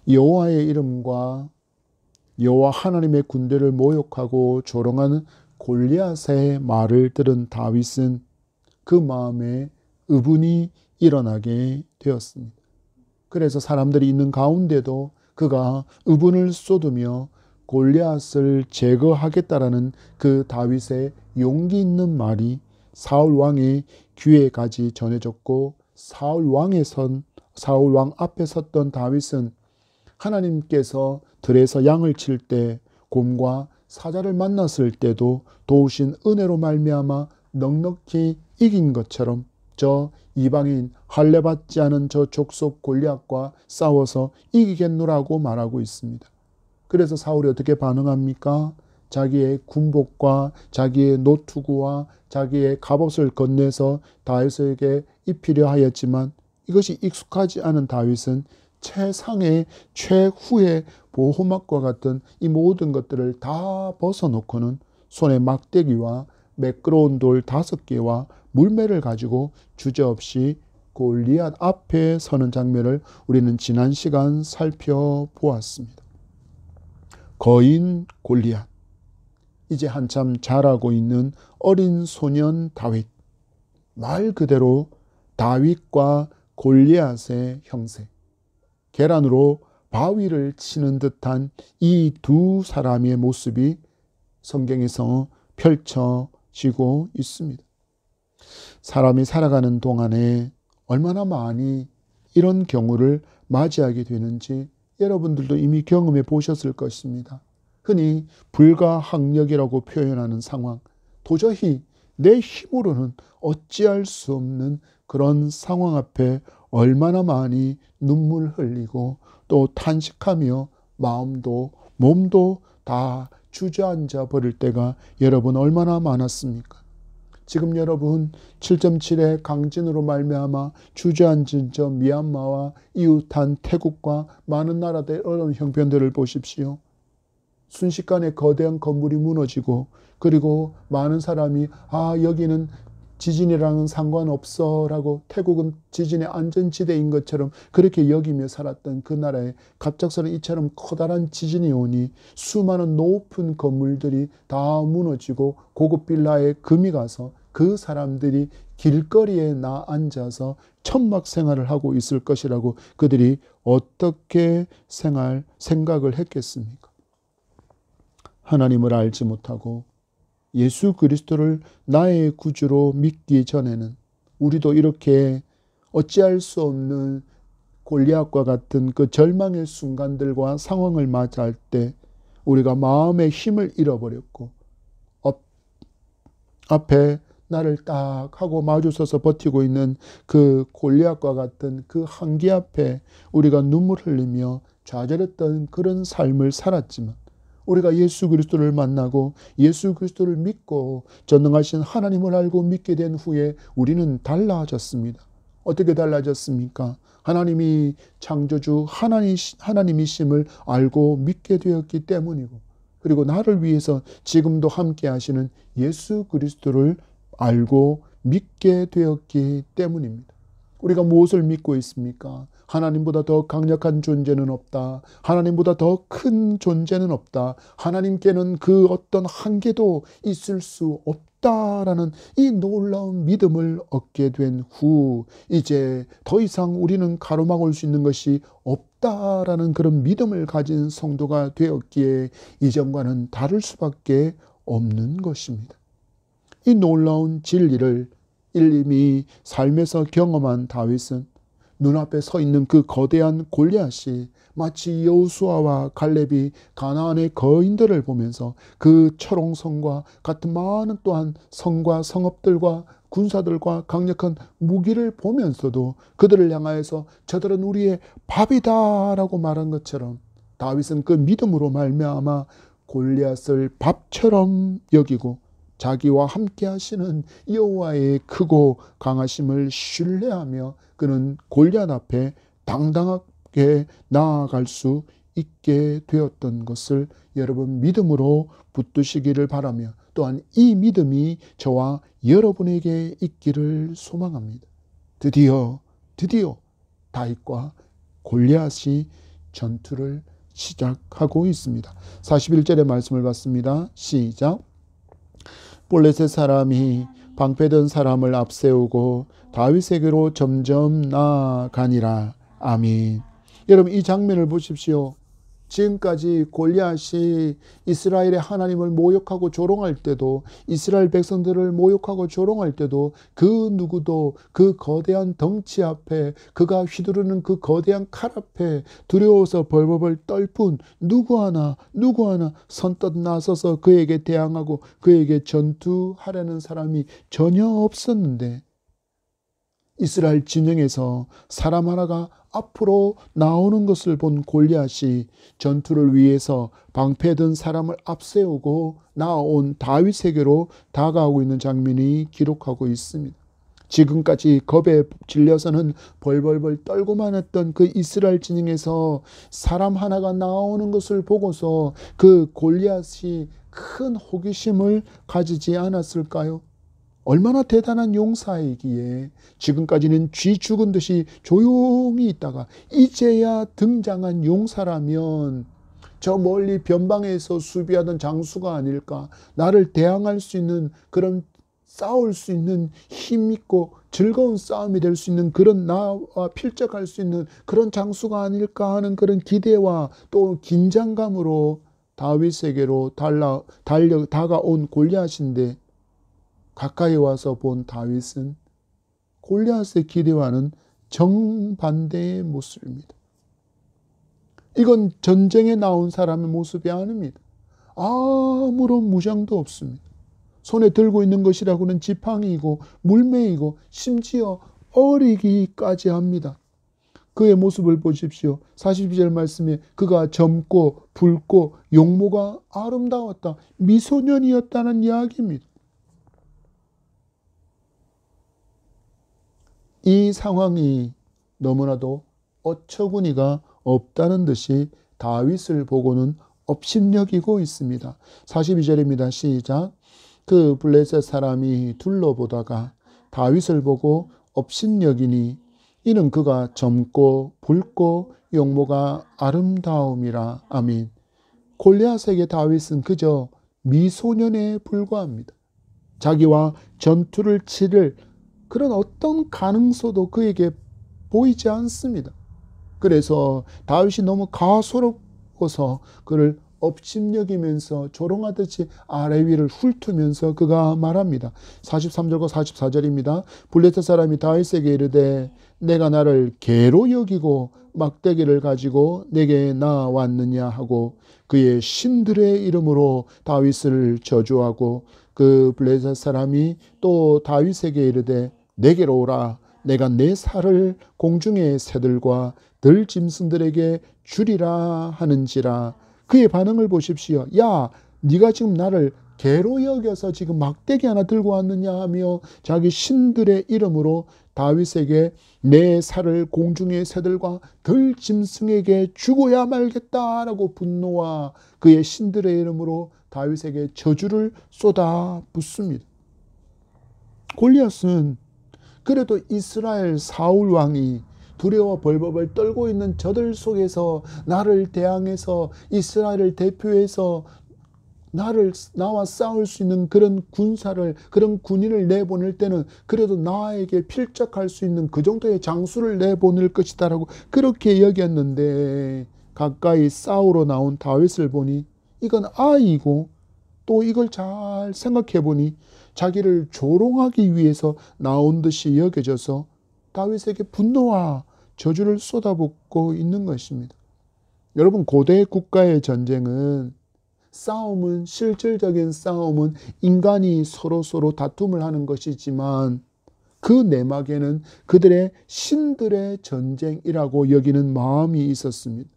여호와의 이름과 여호와 하나님의 군대를 모욕하고 조롱하는 골리앗의 말을 들은 다윗은 그 마음에 의분이 일어나게 되었습니다. 그래서 사람들이 있는 가운데도 그가 의분을 쏟으며 골리앗을 제거하겠다라는 그 다윗의 용기 있는 말이 사울 왕의 귀에까지 전해졌고, 사울 왕 앞에 섰던 다윗은 하나님께서 들에서 양을 칠 때 곰과 사자를 만났을 때도 도우신 은혜로 말미암아 넉넉히 이긴 것처럼 저 이방인 할례 받지 않은 저 족속 골리앗과 싸워서 이기겠노라고 말하고 있습니다. 그래서 사울이 어떻게 반응합니까? 자기의 군복과 자기의 노투구와 자기의 갑옷을 건네서 다윗에게 입히려 하였지만, 이것이 익숙하지 않은 다윗은 최상의 최후의 보호막과 같은 이 모든 것들을 다 벗어놓고는 손에 막대기와 매끄러운 돌 5개와 물매를 가지고 주저없이 골리앗 앞에 서는 장면을 우리는 지난 시간 살펴보았습니다. 거인 골리앗, 이제 한참 자라고 있는 어린 소년 다윗, 말 그대로 다윗과 골리앗의 형세, 계란으로 바위를 치는 듯한 이 두 사람의 모습이 성경에서 펼쳐지고 있습니다. 사람이 살아가는 동안에 얼마나 많이 이런 경우를 맞이하게 되는지 여러분들도 이미 경험해 보셨을 것입니다. 흔히 불가항력이라고 표현하는 상황, 도저히 내 힘으로는 어찌할 수 없는 그런 상황 앞에 얼마나 많이 눈물 흘리고 또 탄식하며 마음도 몸도 다 주저앉아 버릴 때가 여러분 얼마나 많았습니까? 지금 여러분 7.7의 강진으로 말미암아 주저앉은 저 미얀마와 이웃한 태국과 많은 나라들의 어려운 형편들을 보십시오. 순식간에 거대한 건물이 무너지고, 그리고 많은 사람이 여기는 지진이랑은 상관없어 라고, 태국은 지진의 안전지대인 것처럼 그렇게 여기며 살았던 그 나라에 갑작스레 이처럼 커다란 지진이 오니 수많은 높은 건물들이 다 무너지고 고급 빌라에 금이 가서 그 사람들이 길거리에 앉아서 천막 생활을 하고 있을 것이라고 그들이 어떻게 생각을 했겠습니까? 하나님을 알지 못하고 예수 그리스도를 나의 구주로 믿기 전에는 우리도 이렇게 어찌할 수 없는 골리앗과 같은 그 절망의 순간들과 상황을 맞이할 때 우리가 마음의 힘을 잃어버렸고, 앞에 나를 딱 하고 마주서서 버티고 있는 그 골리앗과 같은 그 한계 앞에 우리가 눈물 흘리며 좌절했던 그런 삶을 살았지만, 우리가 예수 그리스도를 만나고 예수 그리스도를 믿고 전능하신 하나님을 알고 믿게 된 후에 우리는 달라졌습니다. 어떻게 달라졌습니까? 하나님이 창조주 하나님이심을 알고 믿게 되었기 때문이고, 그리고 나를 위해서 지금도 함께 하시는 예수 그리스도를 알고 믿게 되었기 때문입니다. 우리가 무엇을 믿고 있습니까? 하나님보다 더 강력한 존재는 없다. 하나님보다 더 큰 존재는 없다. 하나님께는 그 어떤 한계도 있을 수 없다라는 이 놀라운 믿음을 얻게 된 후, 이제 더 이상 우리는 가로막을 수 있는 것이 없다라는 그런 믿음을 가진 성도가 되었기에 이전과는 다를 수밖에 없는 것입니다. 이 놀라운 진리를 이미 삶에서 경험한 다윗은 눈앞에 서 있는 그 거대한 골리앗이 마치 여호수아와 갈렙이 가나안의 거인들을 보면서 그 철옹성과 같은 많은 또한 성과 성읍들과 군사들과 강력한 무기를 보면서도 그들을 향하여서 저들은 우리의 밥이다 라고 말한 것처럼, 다윗은 그 믿음으로 말미암아 골리앗을 밥처럼 여기고 자기와 함께 하시는 여호와의 크고 강하심을 신뢰하며 그는 골리앗 앞에 당당하게 나아갈 수 있게 되었던 것을 여러분 믿음으로 붙드시기를 바라며, 또한 이 믿음이 저와 여러분에게 있기를 소망합니다. 드디어 다윗과 골리앗이 전투를 시작하고 있습니다. 41절의 말씀을 봤습니다. 시작. 블레셋 사람이 방패든 사람을 앞세우고 다윗에게로 점점 나아가니라. 아멘. 여러분, 이 장면을 보십시오. 지금까지 골리앗이 이스라엘의 하나님을 모욕하고 조롱할 때도, 이스라엘 백성들을 모욕하고 조롱할 때도 그 누구도 그 거대한 덩치 앞에, 그가 휘두르는 그 거대한 칼 앞에 두려워서 벌벌벌 떨 뿐 누구 하나 선뜻 나서서 그에게 대항하고 그에게 전투하려는 사람이 전혀 없었는데, 이스라엘 진영에서 사람 하나가 앞으로 나오는 것을 본 골리앗이 전투를 위해서 방패 든 사람을 앞세우고 나온 다윗에게로 다가오고 있는 장면이 기록하고 있습니다. 지금까지 겁에 질려서는 벌벌벌 떨고만 했던 그 이스라엘 진영에서 사람 하나가 나오는 것을 보고서 그 골리앗이 큰 호기심을 가지지 않았을까요? 얼마나 대단한 용사이기에 지금까지는 쥐 죽은 듯이 조용히 있다가 이제야 등장한 용사라면 저 멀리 변방에서 수비하던 장수가 아닐까, 나를 대항할 수 있는, 그런 싸울 수 있는 힘있고 즐거운 싸움이 될 수 있는, 그런 나와 필적할 수 있는 그런 장수가 아닐까 하는 그런 기대와 또 긴장감으로 다윗에게로 다가온 골리앗인데, 가까이 와서 본 다윗은 골리앗의 기대와는 정반대의 모습입니다. 이건 전쟁에 나온 사람의 모습이 아닙니다. 아무런 무장도 없습니다. 손에 들고 있는 것이라고는 지팡이이고 물매이고 심지어 어리기까지 합니다. 그의 모습을 보십시오. 42절 말씀에 그가 젊고 붉고 용모가 아름다웠다, 미소년이었다는 이야기입니다. 이 상황이 너무나도 어처구니가 없다는 듯이 다윗을 보고는 업신여기고 있습니다. 42절입니다. 시작. 그 블레셋 사람이 둘러보다가 다윗을 보고 업신여기니 이는 그가 젊고 붉고 용모가 아름다움이라. 아멘. 골리앗에게 다윗은 그저 미소년에 불과합니다. 자기와 전투를 치를 그런 어떤 가능성도 그에게 보이지 않습니다. 그래서 다윗이 너무 가소롭고서 그를 업신여기면서 조롱하듯이 아래 위를 훑으면서 그가 말합니다. 43절과 44절입니다. 블레셋 사람이 다윗에게 이르되 내가 나를 개로 여기고 막대기를 가지고 내게 나왔느냐 하고 그의 신들의 이름으로 다윗을 저주하고, 그 블레셋 사람이 또 다윗에게 이르되 내게로 오라, 내가 내 살을 공중의 새들과 들짐승들에게 주리라 하는지라. 그의 반응을 보십시오. 야, 네가 지금 나를 개로 여겨서 지금 막대기 하나 들고 왔느냐 하며 자기 신들의 이름으로 다윗에게 내 살을 공중의 새들과 들짐승에게 주고야 말겠다라고 분노와 그의 신들의 이름으로 다윗에게 저주를 쏟아붓습니다. 골리앗은 그래도 이스라엘 사울 왕이 두려워 벌벌벌 떨고 있는 저들 속에서 나를 대항해서 이스라엘을 대표해서 나와 싸울 수 있는 그런 군사를, 그런 군인을 내보낼 때는 그래도 나에게 필적할 수 있는 그 정도의 장수를 내보낼 것이다라고 그렇게 여겼는데, 가까이 싸우러 나온 다윗을 보니 이건 아이고, 또 이걸 잘 생각해 보니 자기를 조롱하기 위해서 나온 듯이 여겨져서 다윗에게 분노와 저주를 쏟아붓고 있는 것입니다. 여러분, 고대 국가의 전쟁은 싸움은, 실질적인 싸움은 인간이 서로 다툼을 하는 것이지만 그 내막에는 그들의 신들의 전쟁이라고 여기는 마음이 있었습니다.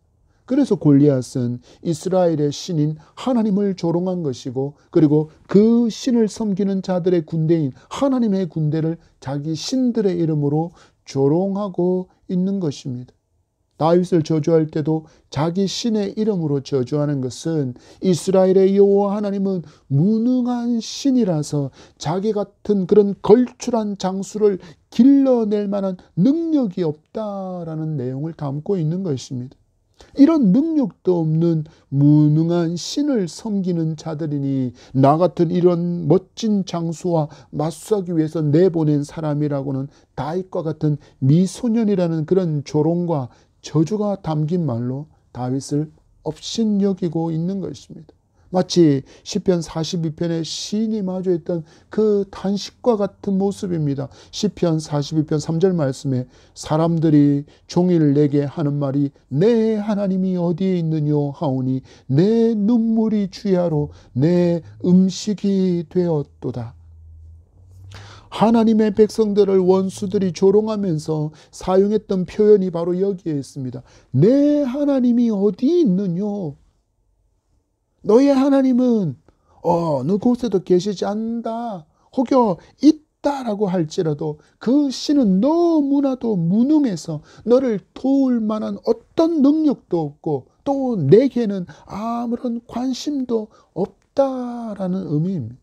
그래서 골리앗은 이스라엘의 신인 하나님을 조롱한 것이고, 그리고 그 신을 섬기는 자들의 군대인 하나님의 군대를 자기 신들의 이름으로 조롱하고 있는 것입니다. 다윗을 저주할 때도 자기 신의 이름으로 저주하는 것은 이스라엘의 여호와 하나님은 무능한 신이라서 자기 같은 그런 걸출한 장수를 길러낼 만한 능력이 없다라는 내용을 담고 있는 것입니다. 이런 능력도 없는 무능한 신을 섬기는 자들이니 나 같은 이런 멋진 장수와 맞서기 위해서 내보낸 사람이라고는 다윗과 같은 미소년이라는 그런 조롱과 저주가 담긴 말로 다윗을 업신여기고 있는 것입니다. 마치 시편 42편의 시인이 마주했던 그 탄식과 같은 모습입니다. 시편 42편 3절 말씀에 사람들이 종일 내게 하는 말이 내 하나님이 어디에 있느뇨 하오니 내 눈물이 주야로 내 음식이 되었도다. 하나님의 백성들을 원수들이 조롱하면서 사용했던 표현이 바로 여기에 있습니다. 내 하나님이 어디 있느뇨? 너의 하나님은 어느 곳에도 계시지 않는다. 혹여 있다라고 할지라도 그 신은 너무나도 무능해서 너를 도울 만한 어떤 능력도 없고 또 내게는 아무런 관심도 없다라는 의미입니다.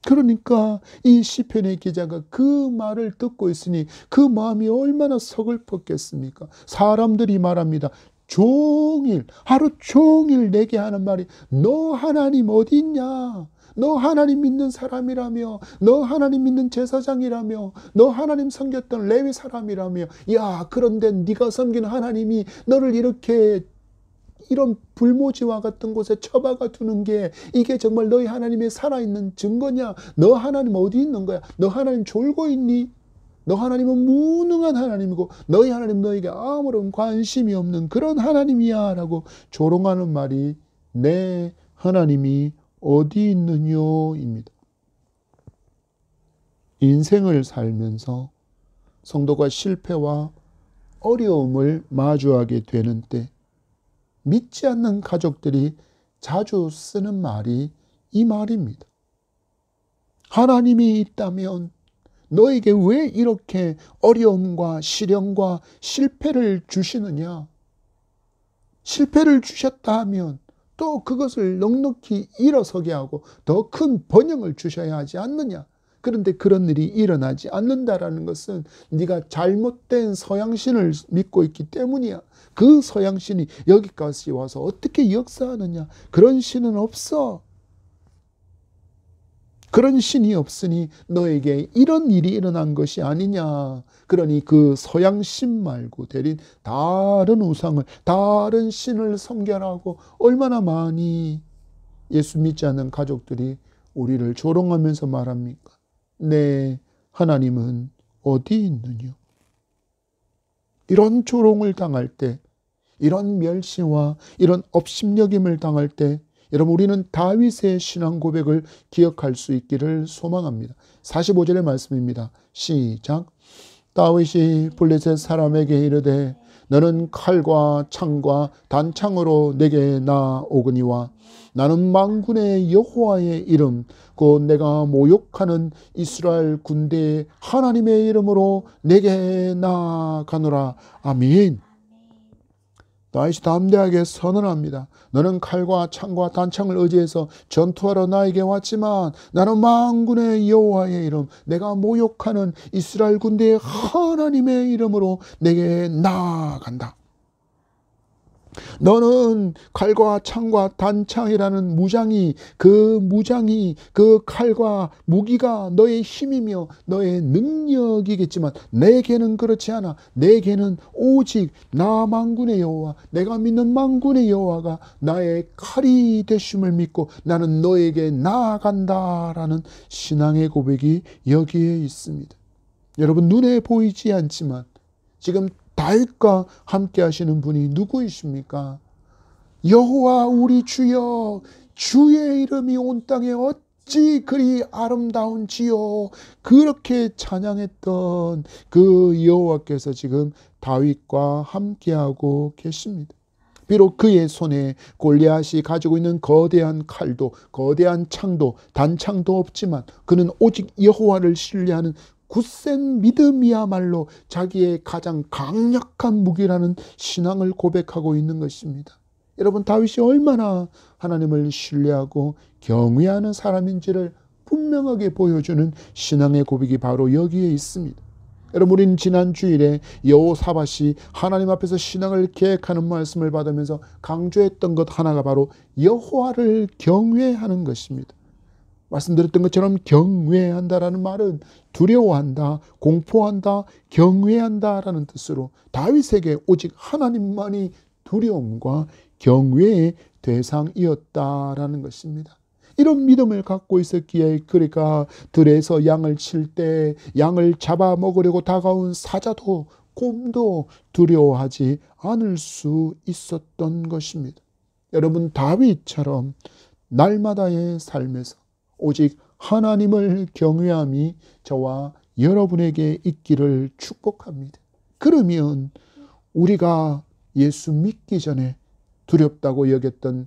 그러니까 이 시편의 기자가 그 말을 듣고 있으니 그 마음이 얼마나 서글펐겠습니까? 사람들이 말합니다. 종일 하루 종일 내게 하는 말이 너 하나님 어디 있냐? 너 하나님 믿는 사람이라며, 너 하나님 믿는 제사장이라며, 너 하나님 섬겼던 레위 사람이라며, 야 그런데 네가 섬기는 하나님이 너를 이렇게 이런 불모지와 같은 곳에 처박아 두는 게 이게 정말 너희 하나님의 살아있는 증거냐? 너 하나님 어디 있는 거야? 너 하나님 졸고 있니? 너 하나님은 무능한 하나님이고 너희 하나님 너에게 아무런 관심이 없는 그런 하나님이야 라고 조롱하는 말이 내 하나님이 어디 있느냐입니다. 인생을 살면서 성도가 실패와 어려움을 마주하게 되는 때 믿지 않는 가족들이 자주 쓰는 말이 이 말입니다. 하나님이 있다면 너에게 왜 이렇게 어려움과 시련과 실패를 주시느냐? 실패를 주셨다 하면 또 그것을 넉넉히 일어서게 하고 더 큰 번영을 주셔야 하지 않느냐? 그런데 그런 일이 일어나지 않는다라는 것은 네가 잘못된 서양신을 믿고 있기 때문이야. 그 서양신이 여기까지 와서 어떻게 역사하느냐? 그런 신은 없어. 그런 신이 없으니 너에게 이런 일이 일어난 것이 아니냐. 그러니 그 서양신 말고 대신 다른 우상을, 다른 신을 섬겨라고 얼마나 많이 예수 믿지 않는 가족들이 우리를 조롱하면서 말합니까? 내 하나님은 어디 있느냐? 이런 조롱을 당할 때, 이런 멸시와 이런 업심여김을 당할 때 여러분 우리는 다윗의 신앙 고백을 기억할 수 있기를 소망합니다. 45절의 말씀입니다. 시작. 다윗이 블레셋 사람에게 이르되 너는 칼과 창과 단창으로 내게 나오거니와 나는 만군의 여호와의 이름 곧 내가 모욕하는 이스라엘 군대의 하나님의 이름으로 내게 나아가노라. 아멘. 다윗이 담대하게 선언합니다. 너는 칼과 창과 단창을 의지해서 전투하러 나에게 왔지만 나는 만군의 여호와의 이름, 내가 모욕하는 이스라엘 군대의 하나님의 이름으로 내게 나아간다. 너는 칼과 창과 단창이라는 무장이 그 칼과 무기가 너의 힘이며 너의 능력이겠지만 내게는 그렇지 않아. 내게는 오직 나 만군의 여호와, 내가 믿는 만군의 여호와가 나의 칼이 되심을 믿고 나는 너에게 나아간다라는 신앙의 고백이 여기에 있습니다. 여러분 눈에 보이지 않지만 지금 다윗과 함께 하시는 분이 누구이십니까? 여호와 우리 주여, 주의 이름이 온 땅에 어찌 그리 아름다운지요. 그렇게 찬양했던 그 여호와께서 지금 다윗과 함께하고 계십니다. 비록 그의 손에 골리앗이 가지고 있는 거대한 칼도 거대한 창도 단창도 없지만 그는 오직 여호와를 신뢰하는 굳센 믿음이야말로 자기의 가장 강력한 무기라는 신앙을 고백하고 있는 것입니다. 여러분 다윗이 얼마나 하나님을 신뢰하고 경외하는 사람인지를 분명하게 보여주는 신앙의 고백이 바로 여기에 있습니다. 여러분, 우리는 지난 주일에 여호사밧이 하나님 앞에서 신앙을 계획하는 말씀을 받으면서 강조했던 것 하나가 바로 여호와를 경외하는 것입니다. 말씀드렸던 것처럼 경외한다라는 말은 두려워한다, 공포한다, 경외한다라는 뜻으로 다윗에게 오직 하나님만이 두려움과 경외의 대상이었다라는 것입니다. 이런 믿음을 갖고 있었기에 그러니까 들에서 양을 칠 때 양을 잡아먹으려고 다가온 사자도 곰도 두려워하지 않을 수 있었던 것입니다. 여러분, 다윗처럼 날마다의 삶에서 오직 하나님을 경외함이 저와 여러분에게 있기를 축복합니다. 그러면 우리가 예수 믿기 전에 두렵다고 여겼던,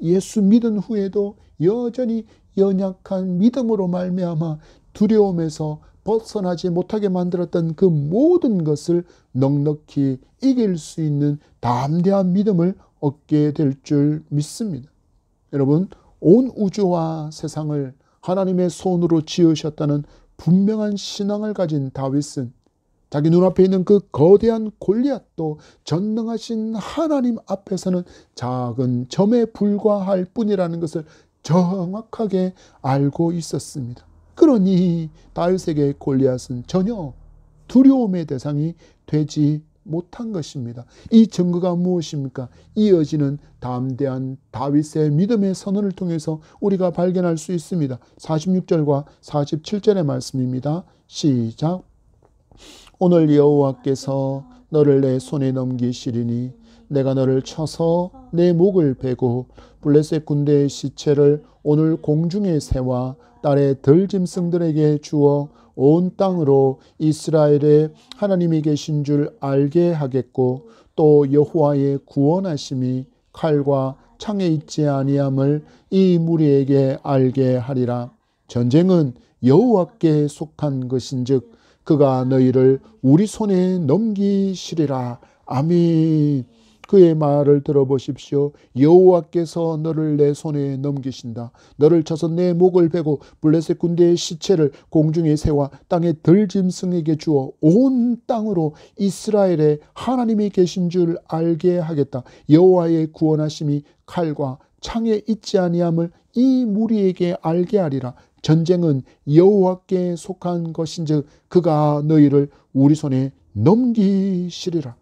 예수 믿은 후에도 여전히 연약한 믿음으로 말미암아 두려움에서 벗어나지 못하게 만들었던 그 모든 것을 넉넉히 이길 수 있는 담대한 믿음을 얻게 될 줄 믿습니다. 여러분, 온 우주와 세상을 하나님의 손으로 지으셨다는 분명한 신앙을 가진 다윗은 자기 눈앞에 있는 그 거대한 골리앗도 전능하신 하나님 앞에서는 작은 점에 불과할 뿐이라는 것을 정확하게 알고 있었습니다. 그러니 다윗에게 골리앗은 전혀 두려움의 대상이 되지 못한 것입니다. 이 증거가 무엇입니까? 이어지는 담대한 다윗의 믿음의 선언을 통해서 우리가 발견할 수 있습니다. 46절과 47절의 말씀입니다. 시작. 오늘 여호와께서 너를 내 손에 넘기시리니 내가 너를 쳐서 내 목을 베고 블레셋 군대의 시체를 오늘 공중의 새와 딸의 들짐승들에게 주어 온 땅으로 이스라엘의 하나님이 계신 줄 알게 하겠고 또 여호와의 구원하심이 칼과 창에 있지 아니함을 이 무리에게 알게 하리라. 전쟁은 여호와께 속한 것인즉 그가 너희를 우리 손에 넘기시리라. 아멘. 그의 말을 들어보십시오. 여호와께서 너를 내 손에 넘기신다. 너를 쳐서 내 목을 베고 블레셋 군대의 시체를 공중의 새와 땅의 들짐승에게 주어 온 땅으로 이스라엘의 하나님이 계신 줄 알게 하겠다. 여호와의 구원하심이 칼과 창에 있지 아니함을 이 무리에게 알게 하리라. 전쟁은 여호와께 속한 것인즉 그가 너희를 우리 손에 넘기시리라.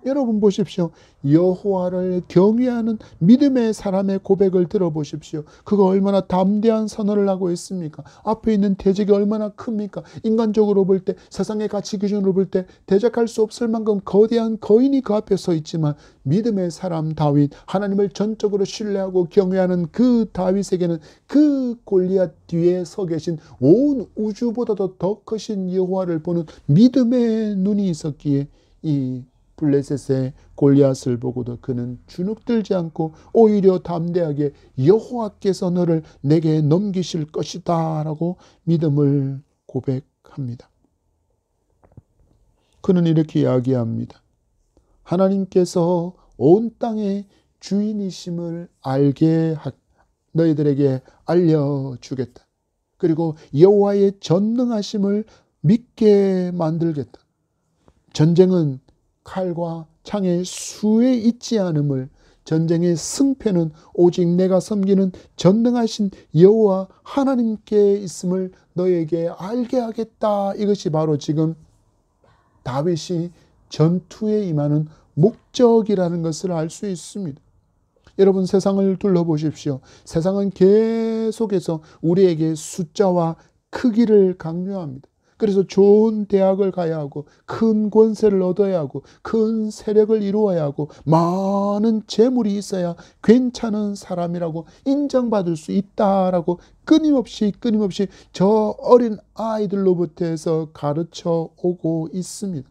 여러분 보십시오. 여호와를 경외하는 믿음의 사람의 고백을 들어보십시오. 그가 얼마나 담대한 선언을 하고 있습니까? 앞에 있는 대적이 얼마나 큽니까? 인간적으로 볼 때, 세상의 가치 기준으로 볼 때 대적할 수 없을 만큼 거대한 거인이 그 앞에 서 있지만 믿음의 사람 다윗, 하나님을 전적으로 신뢰하고 경외하는 그 다윗에게는 그 골리앗 뒤에 서 계신 온 우주보다도 더 크신 여호와를 보는 믿음의 눈이 있었기에 이 블레셋의 골리앗을 보고도 그는 주눅들지 않고 오히려 담대하게 여호와께서 너를 내게 넘기실 것이다 라고 믿음을 고백합니다. 그는 이렇게 이야기합니다. 하나님께서 온 땅의 주인이심을 알게 너희들에게 알려주겠다. 그리고 여호와의 전능하심을 믿게 만들겠다. 전쟁은 칼과 창의 수에 있지 않음을, 전쟁의 승패는 오직 내가 섬기는 전능하신 여호와 하나님께 있음을 너에게 알게 하겠다. 이것이 바로 지금 다윗이 전투에 임하는 목적이라는 것을 알 수 있습니다. 여러분, 세상을 둘러보십시오. 세상은 계속해서 우리에게 숫자와 크기를 강요합니다. 그래서 좋은 대학을 가야 하고 큰 권세를 얻어야 하고 큰 세력을 이루어야 하고 많은 재물이 있어야 괜찮은 사람이라고 인정받을 수 있다라고 끊임없이 저 어린 아이들로부터 해서 가르쳐 오고 있습니다.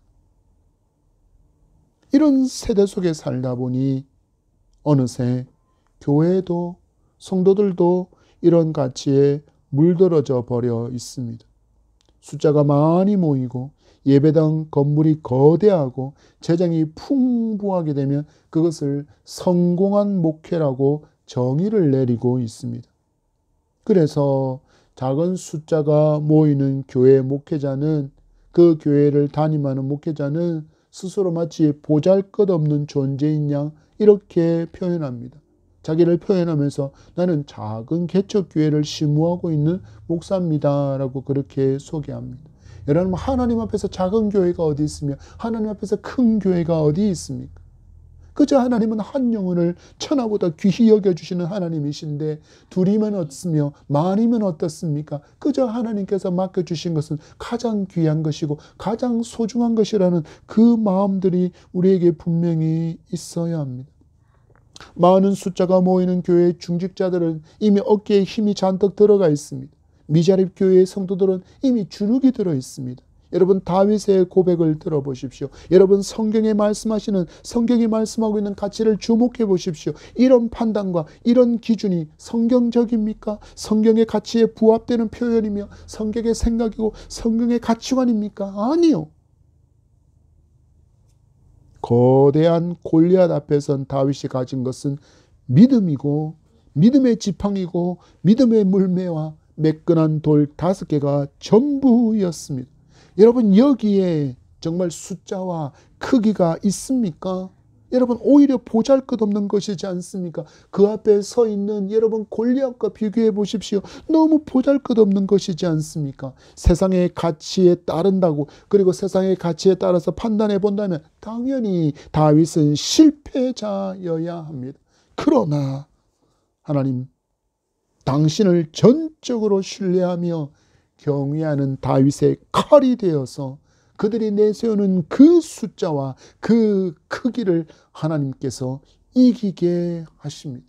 이런 세대 속에 살다 보니 어느새 교회도 성도들도 이런 가치에 물들어져 버려 있습니다. 숫자가 많이 모이고 예배당 건물이 거대하고 재정이 풍부하게 되면 그것을 성공한 목회라고 정의를 내리고 있습니다. 그래서 작은 숫자가 모이는 교회 목회자는 그 교회를 담임하는 목회자는 스스로 마치 보잘것없는 존재인 양 이렇게 표현합니다. 자기를 표현하면서 나는 작은 개척교회를 심우하고 있는 목사입니다 라고 그렇게 소개합니다. 여러분, 하나님 앞에서 작은 교회가 어디 있으며 하나님 앞에서 큰 교회가 어디 있습니까? 그저 하나님은 한 영혼을 천하보다 귀히 여겨주시는 하나님이신데 둘이면 어떻으며 많으면 어떻습니까? 그저 하나님께서 맡겨주신 것은 가장 귀한 것이고 가장 소중한 것이라는 그 마음들이 우리에게 분명히 있어야 합니다. 많은 숫자가 모이는 교회의 중직자들은 이미 어깨에 힘이 잔뜩 들어가 있습니다. 미자립 교회의 성도들은 이미 주눅이 들어 있습니다. 여러분, 다윗의 고백을 들어보십시오. 여러분, 성경이 말씀하고 있는 가치를 주목해 보십시오. 이런 판단과 이런 기준이 성경적입니까? 성경의 가치에 부합되는 표현이며 성경의 생각이고 성경의 가치관입니까? 아니요. 거대한 골리앗 앞에선 다윗이 가진 것은 믿음이고 믿음의 지팡이고 믿음의 물매와 매끈한 돌 5개가 전부였습니다. 여러분, 여기에 정말 숫자와 크기가 있습니까? 여러분, 오히려 보잘것없는 것이지 않습니까? 그 앞에 서 있는 여러분 골리앗과 비교해 보십시오. 너무 보잘것없는 것이지 않습니까? 세상의 가치에 따른다고, 그리고 세상의 가치에 따라서 판단해 본다면 당연히 다윗은 실패자여야 합니다. 그러나 하나님, 당신을 전적으로 신뢰하며 경외하는 다윗의 칼이 되어서 그들이 내세우는 그 숫자와 그 크기를 하나님께서 이기게 하십니다.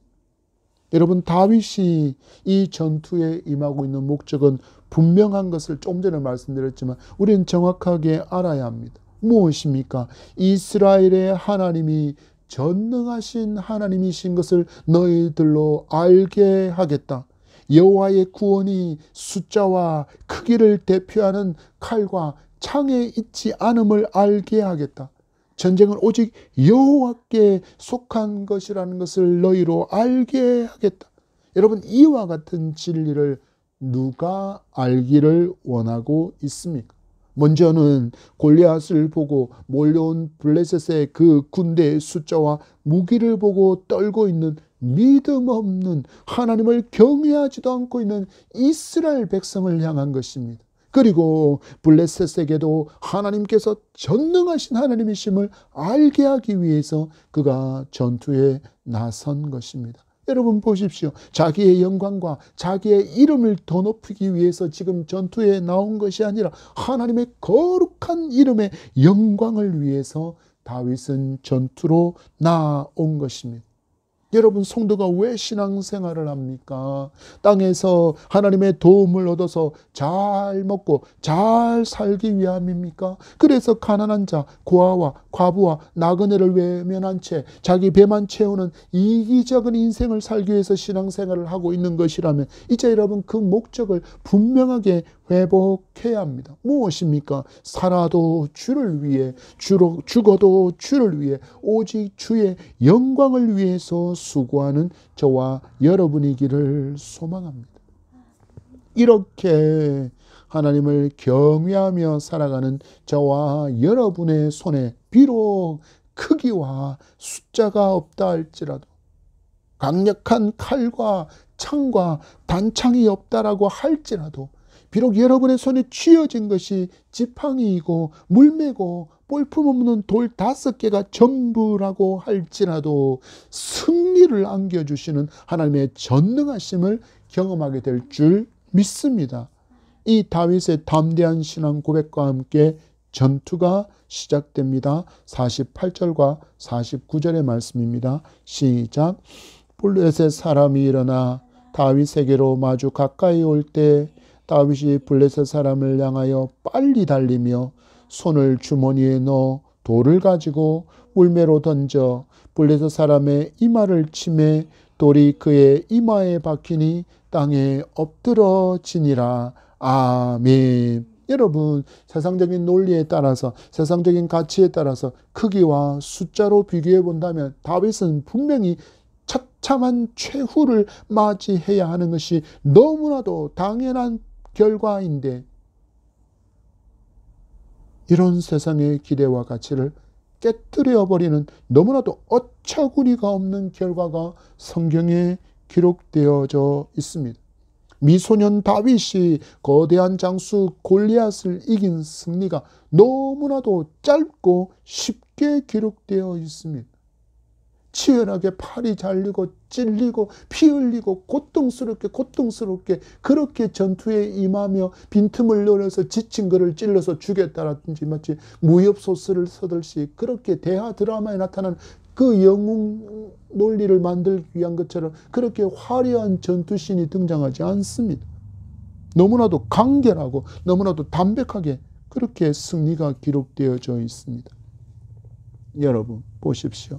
여러분, 다윗이 이 전투에 임하고 있는 목적은 분명한 것을 좀 전에 말씀드렸지만 우리는 정확하게 알아야 합니다. 무엇입니까? 이스라엘의 하나님이 전능하신 하나님이신 것을 너희들로 알게 하겠다. 여호와의 구원이 숫자와 크기를 대표하는 칼과 창에 있지 않음을 알게 하겠다. 전쟁은 오직 여호와께 속한 것이라는 것을 너희로 알게 하겠다. 여러분, 이와 같은 진리를 누가 알기를 원하고 있습니까? 먼저는 골리앗을 보고 몰려온 블레셋의 그 군대의 숫자와 무기를 보고 떨고 있는 믿음 없는, 하나님을 경외하지도 않고 있는 이스라엘 백성을 향한 것입니다. 그리고 블레셋에게도 하나님께서 전능하신 하나님이심을 알게 하기 위해서 그가 전투에 나선 것입니다. 여러분 보십시오. 자기의 영광과 자기의 이름을 더 높이기 위해서 지금 전투에 나온 것이 아니라 하나님의 거룩한 이름의 영광을 위해서 다윗은 전투로 나온 것입니다. 여러분, 성도가 왜 신앙생활을 합니까? 땅에서 하나님의 도움을 얻어서 잘 먹고 잘 살기 위함입니까? 그래서 가난한 자, 고아와 과부와 나그네를 외면한 채 자기 배만 채우는 이기적인 인생을 살기 위해서 신앙생활을 하고 있는 것이라면 이제 여러분, 그 목적을 분명하게 회복해야 합니다. 무엇입니까? 살아도 주를 위해, 죽어도 주를 위해, 오직 주의 영광을 위해서 수고하는 저와 여러분이기를 소망합니다. 이렇게 하나님을 경외하며 살아가는 저와 여러분의 손에 비록 크기와 숫자가 없다 할지라도, 강력한 칼과 창과 단창이 없다라고 할지라도, 비록 여러분의 손에 쥐어진 것이 지팡이이고 물매고 볼품없는 돌 5개가 전부라고 할지라도 승리를 안겨주시는 하나님의 전능하심을 경험하게 될 줄 믿습니다. 이 다윗의 담대한 신앙 고백과 함께 전투가 시작됩니다. 48절과 49절의 말씀입니다. 시작. 블레셋 사람이 일어나 다윗에게로 마주 가까이 올 때 다윗이 블레셋 사람을 향하여 빨리 달리며 손을 주머니에 넣어 돌을 가지고 물매로 던져 블레셋 사람의 이마를 치매 돌이 그의 이마에 박히니 땅에 엎드러지니라. 아멘. 여러분, 세상적인 논리에 따라서, 세상적인 가치에 따라서 크기와 숫자로 비교해 본다면 다윗은 분명히 처참한 최후를 맞이해야 하는 것이 너무나도 당연한 결과인데, 이런 세상의 기대와 가치를 깨뜨려버리는 너무나도 어처구니가 없는 결과가 성경에 기록되어져 있습니다. 미소년 다윗이 거대한 장수 골리앗을 이긴 승리가 너무나도 짧고 쉽게 기록되어 있습니다. 치열하게 팔이 잘리고 찔리고 피 흘리고 고통스럽게 그렇게 전투에 임하며 빈틈을 노려서 지친 그를 찔러서 죽였다라든지 마치 무협소설을 쓰듯이 그렇게 대하 드라마에 나타나는 그 영웅 논리를 만들기 위한 것처럼 그렇게 화려한 전투신이 등장하지 않습니다. 너무나도 간결하고 너무나도 담백하게 그렇게 승리가 기록되어져 있습니다. 여러분 보십시오.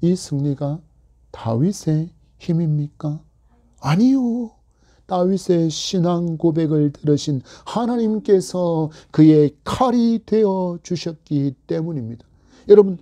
이 승리가 다윗의 힘입니까? 아니요. 다윗의 신앙 고백을 들으신 하나님께서 그의 칼이 되어 주셨기 때문입니다. 여러분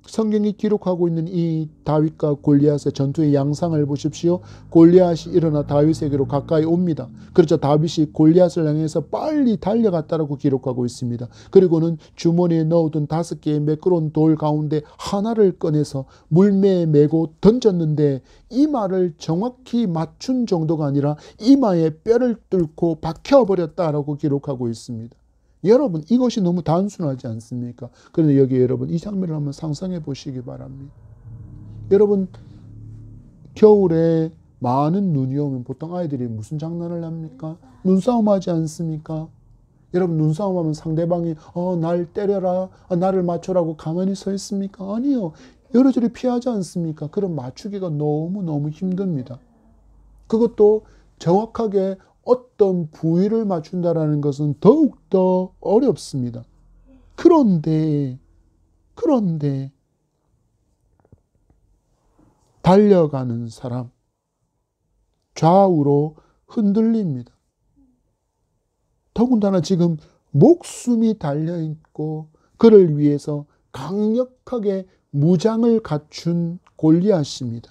성경이 기록하고 있는 이 다윗과 골리앗의 전투의 양상을 보십시오. 골리앗이 일어나 다윗에게로 가까이 옵니다. 그렇죠. 다윗이 골리앗을 향해서 빨리 달려갔다라고 기록하고 있습니다. 그리고는 주머니에 넣어둔 5개의 매끄러운 돌 가운데 하나를 꺼내서 물매에 메고 던졌는데 이마를 정확히 맞춘 정도가 아니라 이마에 뼈를 뚫고 박혀버렸다라고 기록하고 있습니다. 여러분 이것이 너무 단순하지 않습니까? 그런데 여기 여러분 이 장면을 한번 상상해 보시기 바랍니다. 여러분 겨울에 많은 눈이 오면 보통 아이들이 무슨 장난을 합니까? 눈싸움 하지 않습니까? 여러분 눈싸움하면 상대방이 날 때려라, 나를 맞춰라고 가만히 서 있습니까? 아니요. 여러저리 피하지 않습니까? 그럼 맞추기가 너무너무 힘듭니다. 그것도 정확하게 어떤 부위를 맞춘다라는 것은 더욱더 어렵습니다. 그런데 달려가는 사람 좌우로 흔들립니다. 더군다나 지금 목숨이 달려있고 그를 위해서 강력하게 무장을 갖춘 골리앗입니다.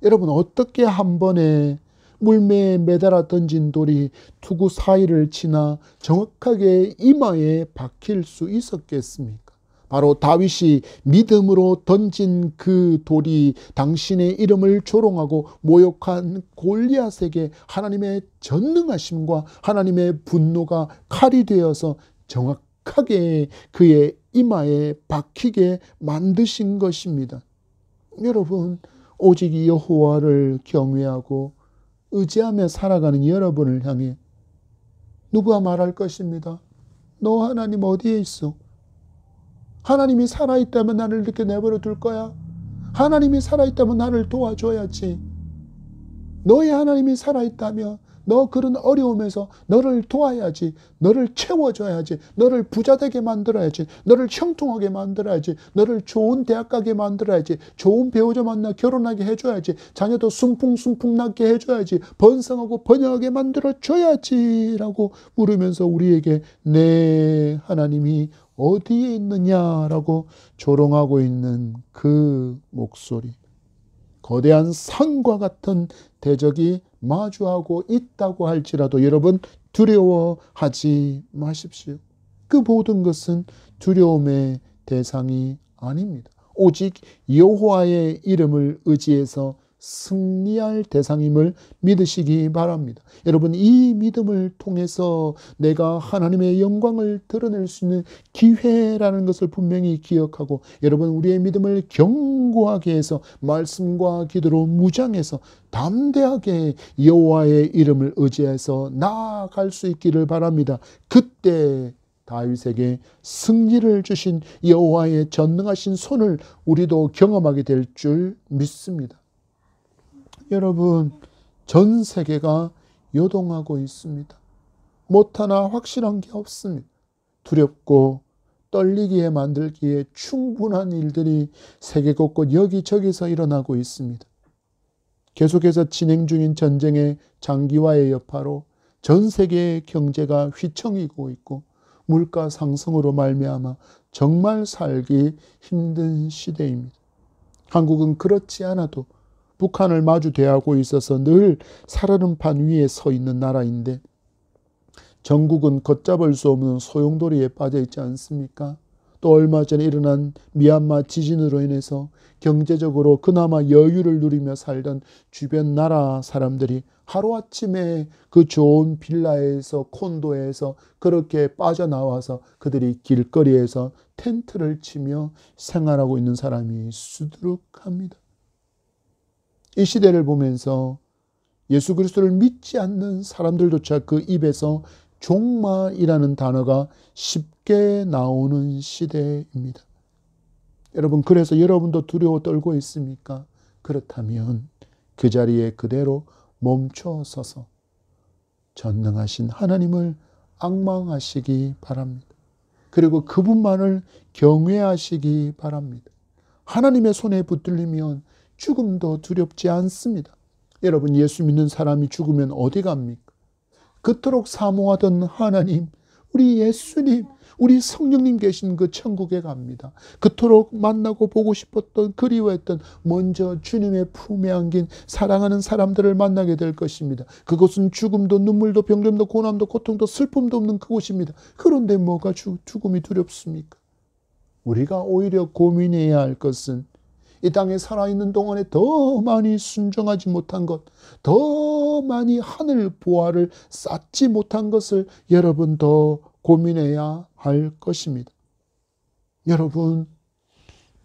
여러분 어떻게 한 번에 물매에 매달아 던진 돌이 투구 사이를 지나 정확하게 이마에 박힐 수 있었겠습니까? 바로 다윗이 믿음으로 던진 그 돌이 당신의 이름을 조롱하고 모욕한 골리앗에게 하나님의 전능하심과 하나님의 분노가 칼이 되어서 정확하게 그의 이마에 박히게 만드신 것입니다. 여러분 오직 여호와를 경외하고 의지하며 살아가는 여러분을 향해 누가 말할 것입니다. 너 하나님 어디에 있어? 하나님이 살아있다면 나를 이렇게 내버려 둘 거야? 하나님이 살아있다면 나를 도와줘야지. 너의 하나님이 살아있다면 너 그런 어려움에서 너를 도와야지. 너를 채워줘야지. 너를 부자되게 만들어야지. 너를 형통하게 만들어야지. 너를 좋은 대학 가게 만들어야지. 좋은 배우자 만나 결혼하게 해줘야지. 자녀도 순풍순풍 낳게 해줘야지. 번성하고 번영하게 만들어줘야지 라고 물으면서 우리에게 내 하나님이 어디에 있느냐라고 조롱하고 있는 그 목소리. 거대한 산과 같은 대적이 마주하고 있다고 할지라도 여러분 두려워하지 마십시오. 그 모든 것은 두려움의 대상이 아닙니다. 오직 여호와의 이름을 의지해서 승리할 대상임을 믿으시기 바랍니다. 여러분 이 믿음을 통해서 내가 하나님의 영광을 드러낼 수 있는 기회라는 것을 분명히 기억하고 여러분 우리의 믿음을 견고하게 해서 말씀과 기도로 무장해서 담대하게 여호와의 이름을 의지해서 나아갈 수 있기를 바랍니다. 그때 다윗에게 승리를 주신 여호와의 전능하신 손을 우리도 경험하게 될 줄 믿습니다. 여러분 전 세계가 요동하고 있습니다. 못 하나 확실한 게 없습니다. 두렵고 떨리기에 만들기에 충분한 일들이 세계 곳곳 여기저기서 일어나고 있습니다. 계속해서 진행 중인 전쟁의 장기화의 여파로 전 세계의 경제가 휘청이고 있고 물가 상승으로 말미암아 정말 살기 힘든 시대입니다. 한국은 그렇지 않아도 북한을 마주 대하고 있어서 늘 살얼음판 위에 서 있는 나라인데 전국은 걷잡을 수 없는 소용돌이에 빠져 있지 않습니까? 또 얼마 전에 일어난 미얀마 지진으로 인해서 경제적으로 그나마 여유를 누리며 살던 주변 나라 사람들이 하루아침에 그 좋은 빌라에서 콘도에서 그렇게 빠져나와서 그들이 길거리에서 텐트를 치며 생활하고 있는 사람이 수두룩합니다. 이 시대를 보면서 예수 그리스도를 믿지 않는 사람들조차 그 입에서 종말이라는 단어가 쉽게 나오는 시대입니다. 여러분, 그래서 여러분도 두려워 떨고 있습니까? 그렇다면 그 자리에 그대로 멈춰 서서 전능하신 하나님을 앙망하시기 바랍니다. 그리고 그분만을 경외하시기 바랍니다. 하나님의 손에 붙들리면 죽음도 두렵지 않습니다. 여러분, 예수 믿는 사람이 죽으면 어디 갑니까? 그토록 사모하던 하나님, 우리 예수님, 우리 성령님 계신 그 천국에 갑니다. 그토록 만나고 보고 싶었던, 그리워했던 먼저 주님의 품에 안긴 사랑하는 사람들을 만나게 될 것입니다. 그곳은 죽음도 눈물도 병듦도 고난도 고통도 슬픔도 없는 그곳입니다. 그런데 뭐가 죽음이 두렵습니까? 우리가 오히려 고민해야 할 것은 이 땅에 살아있는 동안에 더 많이 순종하지 못한 것, 더 많이 하늘 보화를 쌓지 못한 것을 여러분 더 고민해야 할 것입니다.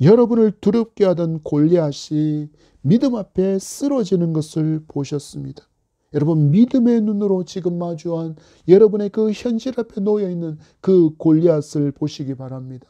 여러분을 두렵게 하던 골리앗이 믿음 앞에 쓰러지는 것을 보셨습니다. 여러분, 믿음의 눈으로 지금 마주한 여러분의 그 현실 앞에 놓여있는 그 골리앗을 보시기 바랍니다.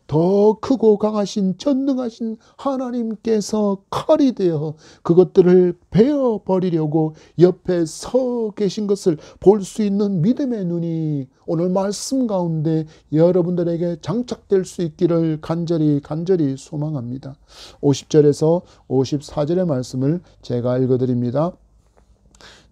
더 크고 강하신 전능하신 하나님께서 칼이 되어 그것들을 베어버리려고 옆에 서 계신 것을 볼 수 있는 믿음의 눈이 오늘 말씀 가운데 여러분들에게 장착될 수 있기를 간절히 소망합니다. 50절에서 54절의 말씀을 제가 읽어드립니다.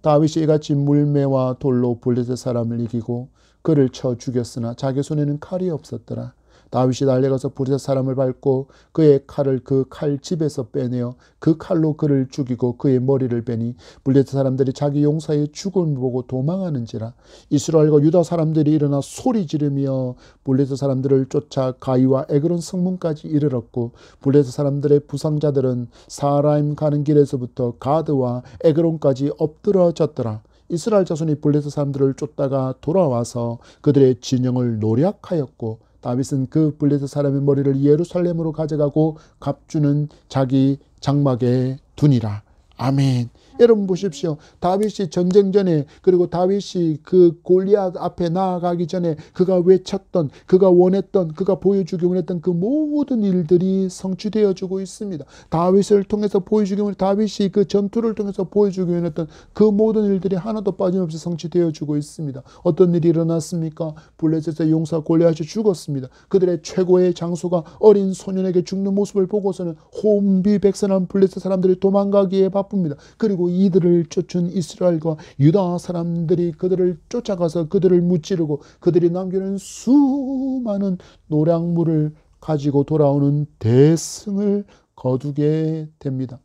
다윗이 이같이 물매와 돌로 블레셋 사람을 이기고 그를 쳐 죽였으나 자기 손에는 칼이 없었더라. 다윗이 달려가서 블레셋 사람을 밟고 그의 칼을 그 칼집에서 빼내어 그 칼로 그를 죽이고 그의 머리를 베니 블레셋 사람들이 자기 용사의 죽음을 보고 도망하는지라. 이스라엘과 유다 사람들이 일어나 소리 지르며 블레셋 사람들을 쫓아 가이와 에그론 성문까지 이르렀고 블레셋 사람들의 부상자들은 사라임 가는 길에서부터 가드와 에그론까지 엎드러졌더라. 이스라엘 자손이 블레셋 사람들을 쫓다가 돌아와서 그들의 진영을 노략하였고 다윗은 그 블레셋 사람의 머리를 예루살렘으로 가져가고 갑주는 자기 장막에 두니라. 아멘. 여러분 보십시오. 다윗이 전쟁 전에, 그리고 다윗이 그 골리앗 앞에 나아가기 전에 그가 외쳤던, 그가 원했던, 그가 보여주기 원했던 그 모든 일들이 성취되어지고 있습니다. 다윗을 통해서 보여주기 원했던, 다윗이 그 전투를 통해서 보여주기 원했던 그 모든 일들이 하나도 빠짐없이 성취되어지고 있습니다. 어떤 일이 일어났습니까? 블레셋의 용사 골리앗이 죽었습니다. 그들의 최고의 장수가 어린 소년에게 죽는 모습을 보고서는 혼비백산한 블레셋 사람들이 도망가기에 바쁩니다. 그리고 이들을 쫓은 이스라엘과 유다 사람들이 그들을 쫓아가서 그들을 무찌르고 그들이 남기는 수많은 노략물을 가지고 돌아오는 대승을 거두게 됩니다.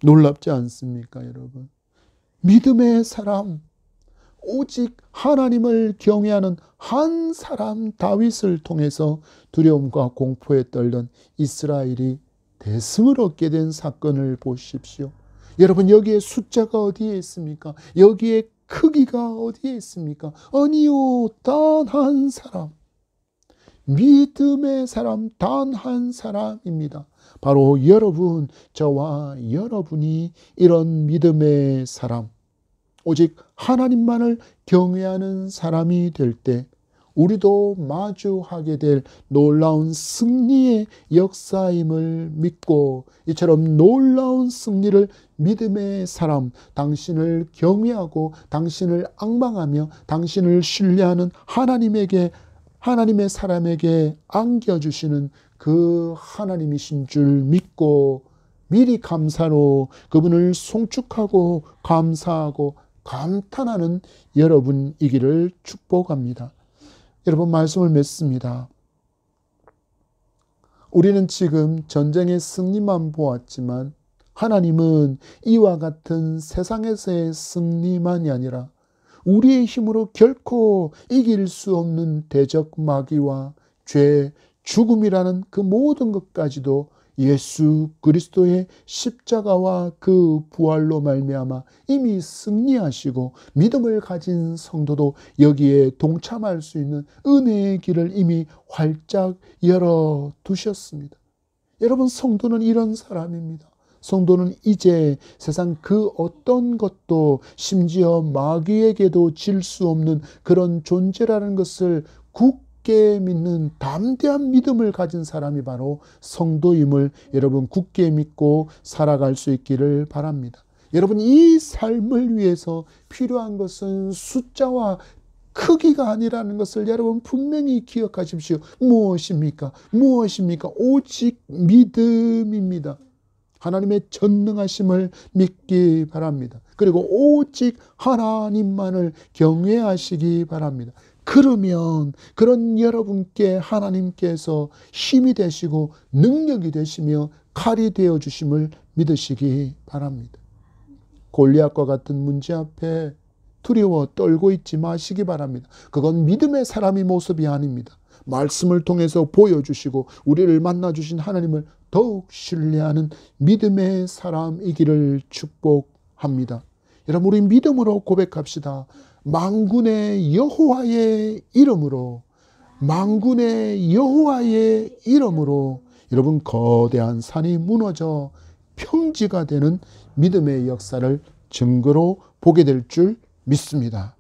놀랍지 않습니까, 여러분? 믿음의 사람, 오직 하나님을 경외하는 한 사람 다윗을 통해서 두려움과 공포에 떨던 이스라엘이 대승을 얻게 된 사건을 보십시오. 여러분, 여기에 숫자가 어디에 있습니까? 여기에 크기가 어디에 있습니까? 아니요, 단 한 사람, 믿음의 사람, 단 한 사람입니다. 바로 여러분, 저와 여러분이 이런 믿음의 사람, 오직 하나님만을 경외하는 사람이 될 때 우리도 마주하게 될 놀라운 승리의 역사임을 믿고, 이처럼 놀라운 승리를 믿음의 사람, 당신을 경외하고 당신을 앙망하며 당신을 신뢰하는 하나님의 사람에게 안겨주시는 그 하나님이신 줄 믿고 미리 감사로 그분을 송축하고 감사하고 감탄하는 여러분이기를 축복합니다. 여러분, 말씀을 맺습니다. 우리는 지금 전쟁의 승리만 보았지만 하나님은 이와 같은 세상에서의 승리만이 아니라 우리의 힘으로 결코 이길 수 없는 대적 마귀와 죄, 죽음이라는 그 모든 것까지도 예수 그리스도의 십자가와 그 부활로 말미암아 이미 승리하시고 믿음을 가진 성도도 여기에 동참할 수 있는 은혜의 길을 이미 활짝 열어두셨습니다. 여러분, 성도는 이런 사람입니다. 성도는 이제 세상 그 어떤 것도 심지어 마귀에게도 질 수 없는 그런 존재라는 것을 굳게 믿는 담대한 믿음을 가진 사람이 바로 성도임을 여러분 굳게 믿고 살아갈 수 있기를 바랍니다. 여러분, 이 삶을 위해서 필요한 것은 숫자와 크기가 아니라는 것을 여러분 분명히 기억하십시오. 무엇입니까? 무엇입니까? 오직 믿음입니다. 하나님의 전능하심을 믿기 바랍니다. 그리고 오직 하나님만을 경외하시기 바랍니다. 그러면 그런 여러분께 하나님께서 힘이 되시고 능력이 되시며 칼이 되어 주심을 믿으시기 바랍니다. 골리앗과 같은 문제 앞에 두려워 떨고 있지 마시기 바랍니다. 그건 믿음의 사람의 모습이 아닙니다. 말씀을 통해서 보여주시고 우리를 만나주신 하나님을 더욱 신뢰하는 믿음의 사람이기를 축복합니다. 여러분, 우리 믿음으로 고백합시다. 만군의 여호와의 이름으로, 만군의 여호와의 이름으로 여러분, 거대한 산이 무너져 평지가 되는 믿음의 역사를 증거로 보게 될 줄 믿습니다.